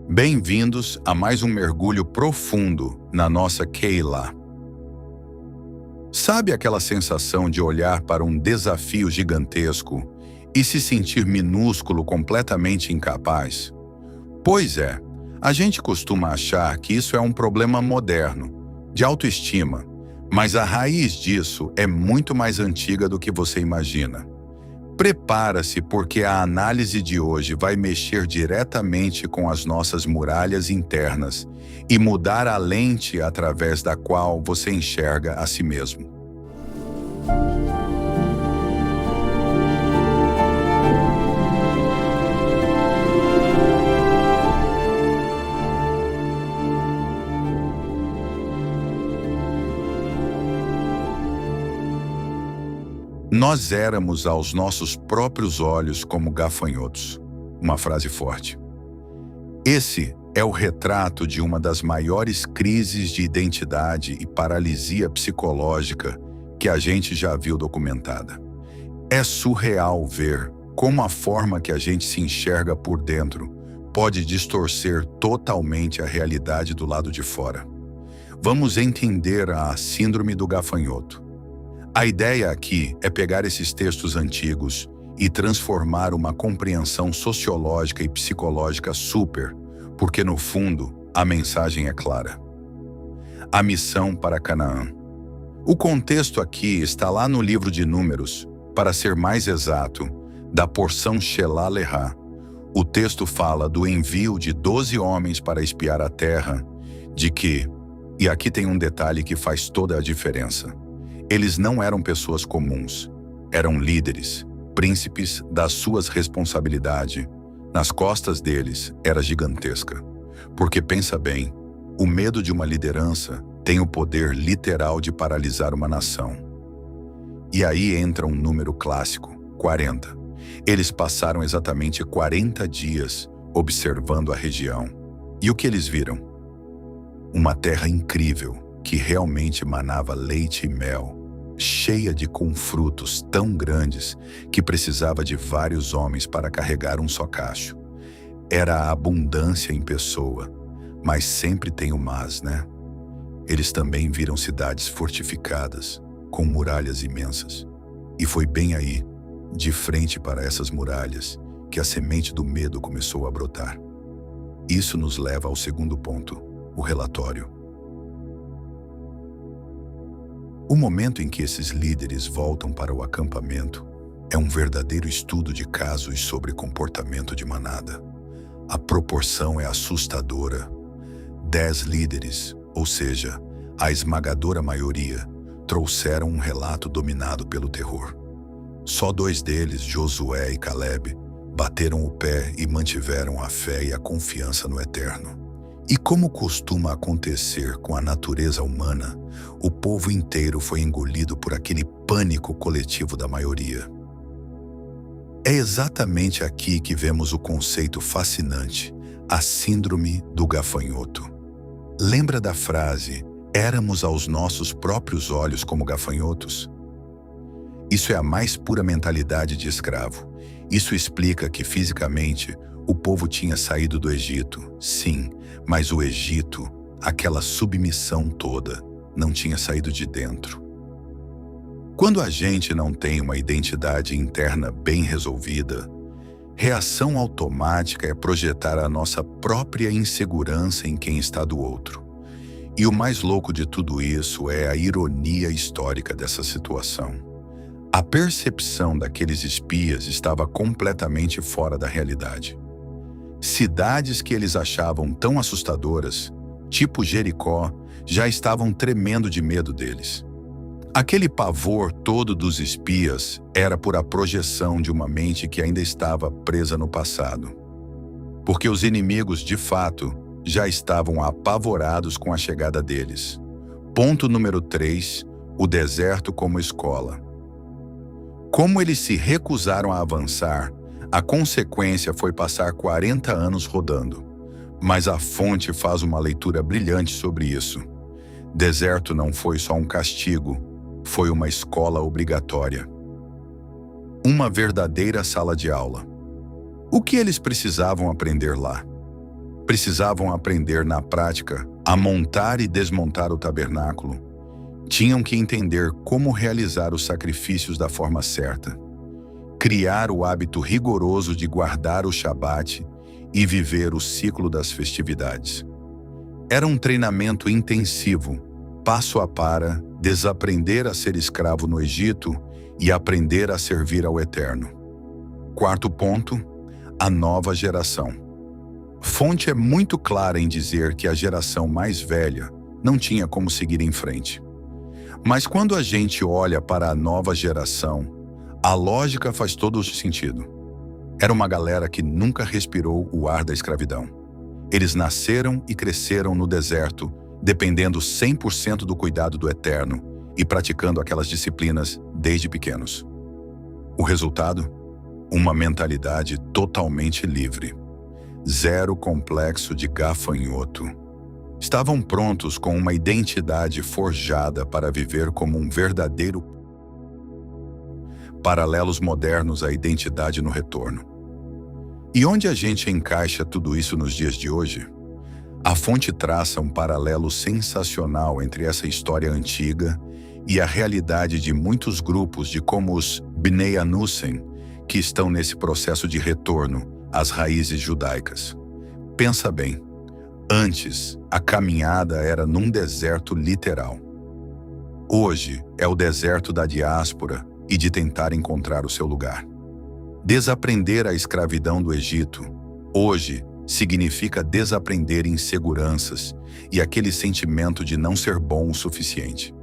Bem-vindos a mais um mergulho profundo na nossa Keilah. Sabe aquela sensação de olhar para um desafio gigantesco e se sentir minúsculo, completamente incapaz? Pois é, a gente costuma achar que isso é um problema moderno, de autoestima, mas a raiz disso é muito mais antiga do que você imagina. Prepara-se, porque a análise de hoje vai mexer diretamente com as nossas muralhas internas e mudar a lente através da qual você enxerga a si mesmo. Nós éramos aos nossos próprios olhos como gafanhotos. Uma frase forte. Esse é o retrato de uma das maiores crises de identidade e paralisia psicológica que a gente já viu documentada. É surreal ver como a forma que a gente se enxerga por dentro pode distorcer totalmente a realidade do lado de fora. Vamos entender a síndrome do gafanhoto. A ideia aqui é pegar esses textos antigos e transformar uma compreensão sociológica e psicológica porque no fundo a mensagem é clara. A missão para Canaã. O contexto aqui está lá no livro de Números, para ser mais exato, da porção Shelah Lehá. O texto fala do envio de 12 homens para espiar a terra, e aqui tem um detalhe que faz toda a diferença. Eles não eram pessoas comuns, eram líderes, príncipes das suas responsabilidades. Nas costas deles era gigantesca. Porque pensa bem, o medo de uma liderança tem o poder literal de paralisar uma nação. E aí entra um número clássico, 40. Eles passaram exatamente 40 dias observando a região. E o que eles viram? Uma terra incrível, que realmente manava leite e mel, cheia com frutos tão grandes que precisava de vários homens para carregar um só cacho. Era a abundância em pessoa, mas sempre tem o mas, né? Eles também viram cidades fortificadas, com muralhas imensas. E foi bem aí, de frente para essas muralhas, que a semente do medo começou a brotar. Isso nos leva ao segundo ponto, o relatório. O momento em que esses líderes voltam para o acampamento é um verdadeiro estudo de casos sobre comportamento de manada. A proporção é assustadora. 10 líderes, ou seja, a esmagadora maioria, trouxeram um relato dominado pelo terror. Só 2 deles, Josué e Caleb, bateram o pé e mantiveram a fé e a confiança no Eterno. E como costuma acontecer com a natureza humana, o povo inteiro foi engolido por aquele pânico coletivo da maioria. É exatamente aqui que vemos o conceito fascinante, a síndrome do gafanhoto. Lembra da frase, éramos aos nossos próprios olhos como gafanhotos? Isso é a mais pura mentalidade de escravo. Isso explica que fisicamente o povo tinha saído do Egito, sim, mas o Egito, aquela submissão toda, não tinha saído de dentro. Quando a gente não tem uma identidade interna bem resolvida, reação automática é projetar a nossa própria insegurança em quem está do outro. E o mais louco de tudo isso é a ironia histórica dessa situação. A percepção daqueles espias estava completamente fora da realidade. Cidades que eles achavam tão assustadoras, tipo Jericó, já estavam tremendo de medo deles. Aquele pavor todo dos espias era por a projeção de uma mente que ainda estava presa no passado. Porque os inimigos, de fato, já estavam apavorados com a chegada deles. Ponto número 3, o deserto como escola. Como eles se recusaram a avançar, a consequência foi passar 40 anos rodando. Mas a fonte faz uma leitura brilhante sobre isso. Deserto não foi só um castigo, foi uma escola obrigatória. Uma verdadeira sala de aula. O que eles precisavam aprender lá? Precisavam aprender na prática a montar e desmontar o tabernáculo. Tinham que entender como realizar os sacrifícios da forma certa, criar o hábito rigoroso de guardar o Shabat e viver o ciclo das festividades. Era um treinamento intensivo, passo a passo, desaprender a ser escravo no Egito e aprender a servir ao Eterno. Quarto ponto, a nova geração. Fonte é muito clara em dizer que a geração mais velha não tinha como seguir em frente. Mas quando a gente olha para a nova geração, a lógica faz todo o sentido. Era uma galera que nunca respirou o ar da escravidão. Eles nasceram e cresceram no deserto, dependendo 100% do cuidado do Eterno e praticando aquelas disciplinas desde pequenos. O resultado? Uma mentalidade totalmente livre. Zero complexo de gafanhoto. Estavam prontos com uma identidade forjada para viver como um verdadeiro. Paralelos modernos à identidade no retorno. E onde a gente encaixa tudo isso nos dias de hoje? A fonte traça um paralelo sensacional entre essa história antiga e a realidade de muitos grupos de como os Bnei Anusim, que estão nesse processo de retorno às raízes judaicas. Pensa bem, antes a caminhada era num deserto literal. Hoje é o deserto da diáspora e de tentar encontrar o seu lugar. Desaprender a escravidão do Egito, hoje, significa desaprender inseguranças e aquele sentimento de não ser bom o suficiente.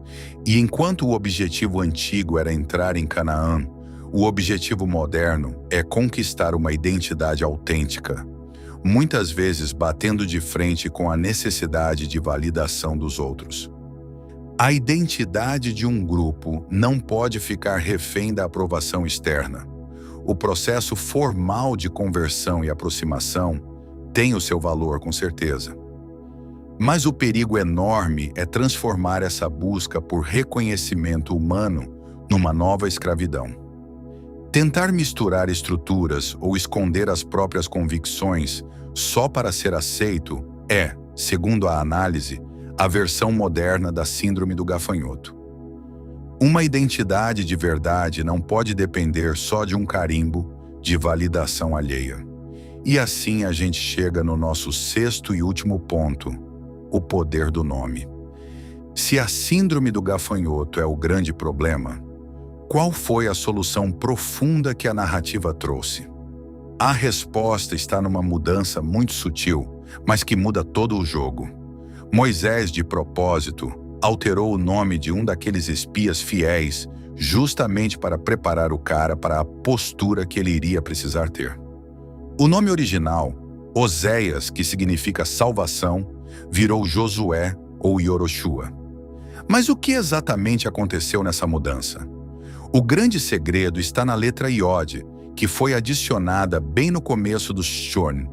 E enquanto o objetivo antigo era entrar em Canaã, o objetivo moderno é conquistar uma identidade autêntica, muitas vezes batendo de frente com a necessidade de validação dos outros. A identidade de um grupo não pode ficar refém da aprovação externa. O processo formal de conversão e aproximação tem o seu valor, com certeza. Mas o perigo enorme é transformar essa busca por reconhecimento humano numa nova escravidão. Tentar misturar estruturas ou esconder as próprias convicções só para ser aceito é, segundo a análise, a versão moderna da síndrome do gafanhoto. Uma identidade de verdade não pode depender só de um carimbo de validação alheia. E assim a gente chega no nosso sexto e último ponto, o poder do nome. Se a síndrome do gafanhoto é o grande problema, qual foi a solução profunda que a narrativa trouxe? A resposta está numa mudança muito sutil, mas que muda todo o jogo. Moisés, de propósito, alterou o nome de um daqueles espias fiéis justamente para preparar o cara para a postura que ele iria precisar ter. O nome original, Oséias, que significa salvação, virou Josué ou Yoroshua. Mas o que exatamente aconteceu nessa mudança? O grande segredo está na letra Iod, que foi adicionada bem no começo do Shon.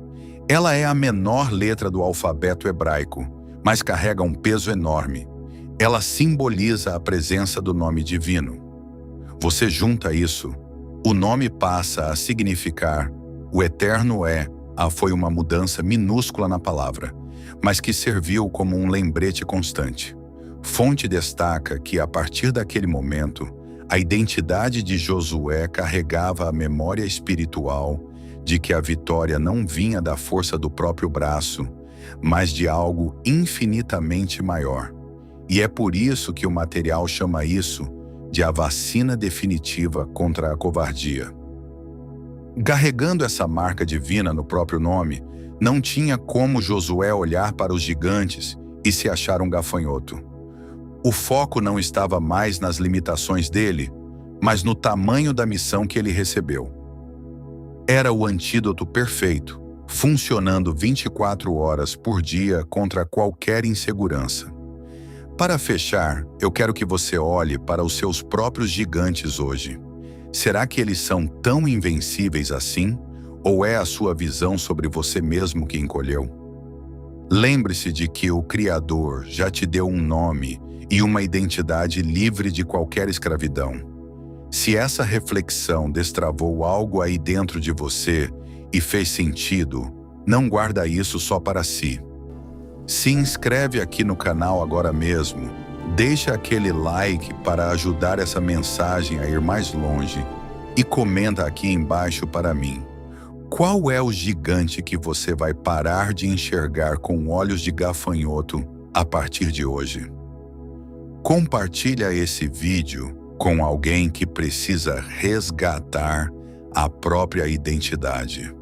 Ela é a menor letra do alfabeto hebraico, mas carrega um peso enorme. Ela simboliza a presença do nome divino. Você junta isso, o nome passa a significar o Eterno foi uma mudança minúscula na palavra, mas que serviu como um lembrete constante. Fonte destaca que, a partir daquele momento, a identidade de Josué carregava a memória espiritual de que a vitória não vinha da força do próprio braço, mas de algo infinitamente maior. E é por isso que o material chama isso de a vacina definitiva contra a covardia. Carregando essa marca divina no próprio nome, não tinha como Josué olhar para os gigantes e se achar um gafanhoto. O foco não estava mais nas limitações dele, mas no tamanho da missão que ele recebeu. Era o antídoto perfeito, funcionando 24 horas por dia contra qualquer insegurança. Para fechar, eu quero que você olhe para os seus próprios gigantes hoje. Será que eles são tão invencíveis assim? Ou é a sua visão sobre você mesmo que encolheu? Lembre-se de que o Criador já te deu um nome e uma identidade livre de qualquer escravidão. Se essa reflexão destravou algo aí dentro de você e fez sentido, Não guarda isso só para si. Se inscreve aqui no canal agora mesmo. Deixa aquele like para ajudar essa mensagem a ir mais longe e comenta aqui embaixo para mim. Qual é o gigante que você vai parar de enxergar com olhos de gafanhoto a partir de hoje? Compartilha esse vídeo com alguém que precisa resgatar a própria identidade.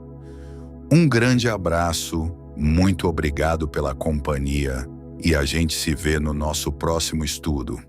Um grande abraço, muito obrigado pela companhia e a gente se vê no nosso próximo estudo.